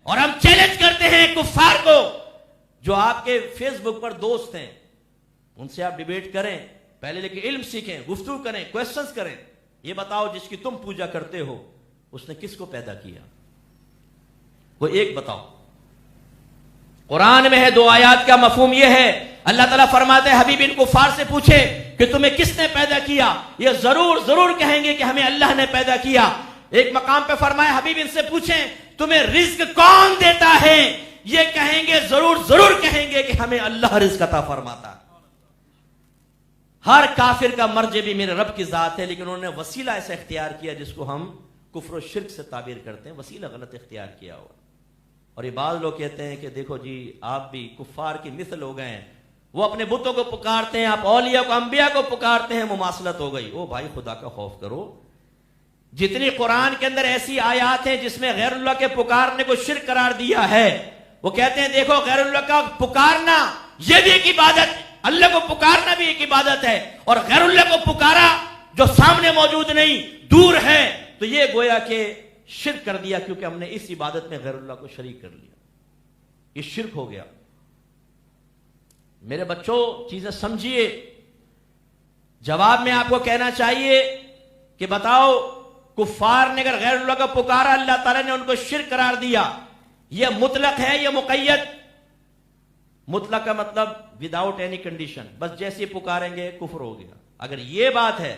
اور ہم چیلنج کرتے ہیں کفار کو جو آپ کے فیس بک پر دوست ہیں، ان سے آپ ڈیبیٹ کریں، پہلے لیکن علم سیکھیں، گفتگو کریں، کویسچنز کریں. یہ بتاؤ جس کی تم پوجا کرتے ہو اس نے کس کو پیدا کیا؟ وہ ایک بتاؤ. قرآن میں ہے 2 آیات کا مفہوم یہ ہے، اللہ تعالیٰ فرماتے ہیں حبیب ان کفار سے پوچھے کہ تمہیں کس نے پیدا کیا، یہ ضرور کہیں گے کہ ہمیں اللہ نے پیدا کیا. ایک مقام پہ فرمایا حبیب ان سے پوچھیں تمہیں رزق کون دیتا ہے، یہ کہیں گے ضرور کہیں گے کہ ہمیں اللہ رزق عطا فرماتا. ہر کافر کا مرجع بھی میرے رب کی ذات ہے، لیکن انہوں نے وسیلہ ایسا اختیار کیا جس کو ہم کفر و شرک سے تعبیر کرتے ہیں، وسیلہ غلط اختیار کیا ہوا. اور یہ بعض لوگ کہتے ہیں کہ دیکھو جی آپ بھی کفار کی مثل ہو گئے ہیں، وہ اپنے بتوں کو پکارتے ہیں، آپ اولیاء کو انبیاء کو پکارتے ہیں، مماثلت ہو گئی. او بھائی خدا کا خوف کرو. جتنی قرآن کے اندر ایسی آیات ہیں جس میں غیر اللہ کے پکارنے کو شرک قرار دیا ہے، وہ کہتے ہیں دیکھو غیر اللہ کا پکارنا یہ بھی ایک عبادت، اللہ کو پکارنا بھی ایک عبادت ہے، اور غیر اللہ کو پکارا جو سامنے موجود نہیں دور ہے تو یہ گویا کہ شرک کر دیا، کیونکہ ہم نے اس عبادت میں غیر اللہ کو شریک کر لیا. یہ شرک ہو گیا. میرے بچوں چیزیں سمجھیے. جواب میں آپ کو کہنا چاہیے کہ بتاؤ کفار نے اگر غیر اللہ کا پکارا، اللہ تعالیٰ نے ان کو شرک قرار دیا، یہ مطلق ہے یا مقید؟ مطلق کا مطلب وداؤٹ اینی کنڈیشن، بس جیسے پکاریں گے کفر ہو گیا. اگر یہ بات ہے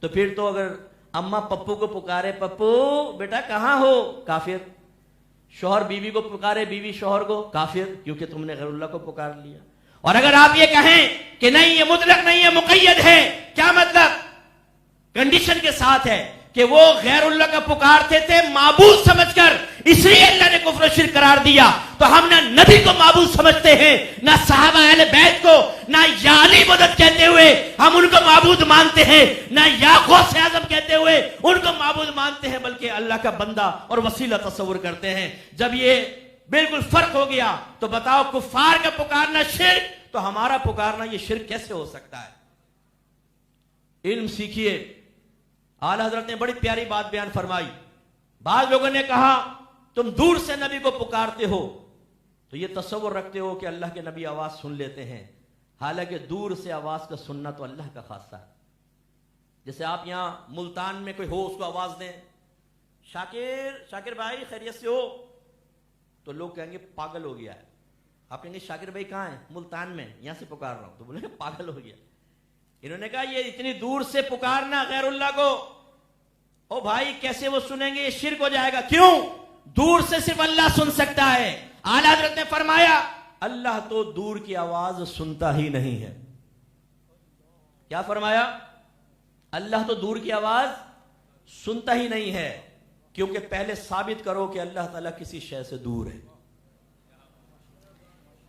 تو پھر تو اگر اماں پپو کو پکارے پپو بیٹا کہاں ہو، کافر. شوہر بیوی کو پکارے بیوی شوہر کو، کافر، کیونکہ تم نے غیر اللہ کو پکار لیا. اور اگر آپ یہ کہیں کہ نہیں یہ مطلق نہیں ہے مقید ہے، کیا مطلب؟ کنڈیشن کے ساتھ ہے کہ وہ غیر اللہ کا پکارتے تھے معبود سمجھ کر، اس لیے اللہ نے کفر و شرک قرار دیا. تو ہم نہ نبی کو معبود سمجھتے ہیں، نہ صحابہ اہل بیت کو، نہ یا علی مدد کہتے ہوئے ہم ان کو معبود مانتے ہیں، نہ یا غوث اعظم کہتے ہوئے ان کو معبود مانتے ہیں، بلکہ اللہ کا بندہ اور وسیلہ تصور کرتے ہیں. جب یہ بالکل فرق ہو گیا تو بتاؤ کفار کا پکارنا شرک، تو ہمارا پکارنا یہ شرک کیسے ہو سکتا ہے؟ علم سیکھیے. اعلیٰ حضرت نے بڑی پیاری بات بیان فرمائی. بعض لوگوں نے کہا تم دور سے نبی کو پکارتے ہو تو یہ تصور رکھتے ہو کہ اللہ کے نبی آواز سن لیتے ہیں، حالانکہ دور سے آواز کا سننا تو اللہ کا خاصہ ہے. جیسے آپ یہاں ملتان میں کوئی ہو اس کو آواز دیں، شاکر بھائی خیریت سے ہو، تو لوگ کہیں گے پاگل ہو گیا ہے. آپ کہیں گے شاکر بھائی کہاں ہیں؟ ملتان میں، یہاں سے پکار رہا ہوں، تو بولیں گے پاگل ہو گیا. انہوں نے کہا یہ اتنی دور سے پکارنا غیر اللہ کو، او بھائی کیسے وہ سنیں گے، یہ شرک ہو جائے گا. کیوں؟ دور سے صرف اللہ سن سکتا ہے. اعلیٰ حضرت نے فرمایا اللہ تو دور کی آواز سنتا ہی نہیں ہے. کیا فرمایا؟ اللہ تو دور کی آواز سنتا ہی نہیں ہے، کیونکہ پہلے ثابت کرو کہ اللہ تعالیٰ کسی شے سے دور ہے.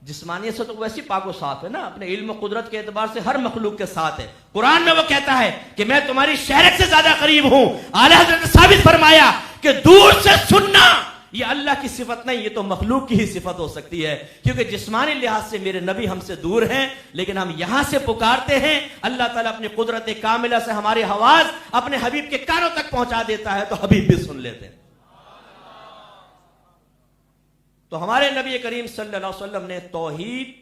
جسمانیت سے تو ویسی پاک و صاف ہے نا، اپنے علم و قدرت کے اعتبار سے ہر مخلوق کے ساتھ ہے. قرآن میں وہ کہتا ہے کہ میں تمہاری شہرت سے زیادہ قریب ہوں. اعلیٰ حضرت نے ثابت فرمایا کہ دور سے سننا یہ اللہ کی صفت نہیں، یہ تو مخلوق کی ہی صفت ہو سکتی ہے، کیونکہ جسمانی لحاظ سے میرے نبی ہم سے دور ہیں، لیکن ہم یہاں سے پکارتے ہیں. اللہ تعالیٰ اپنی قدرت کاملہ سے ہماری آواز اپنے حبیب کے کانوں تک پہنچا دیتا ہے، تو حبیب بھی سن لیتے ہیں. تو ہمارے نبی کریم صلی اللہ علیہ وسلم نے توحید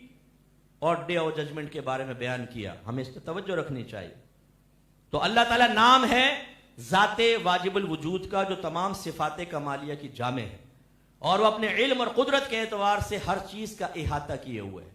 اور ڈے آف ججمنٹ کے بارے میں بیان کیا، ہمیں اس پہ توجہ رکھنی چاہیے. تو اللہ تعالیٰ نام ہے ذات واجب الوجود کا جو تمام صفات کمالیہ کی جامع ہے، اور وہ اپنے علم اور قدرت کے اعتبار سے ہر چیز کا احاطہ کیے ہوئے ہے.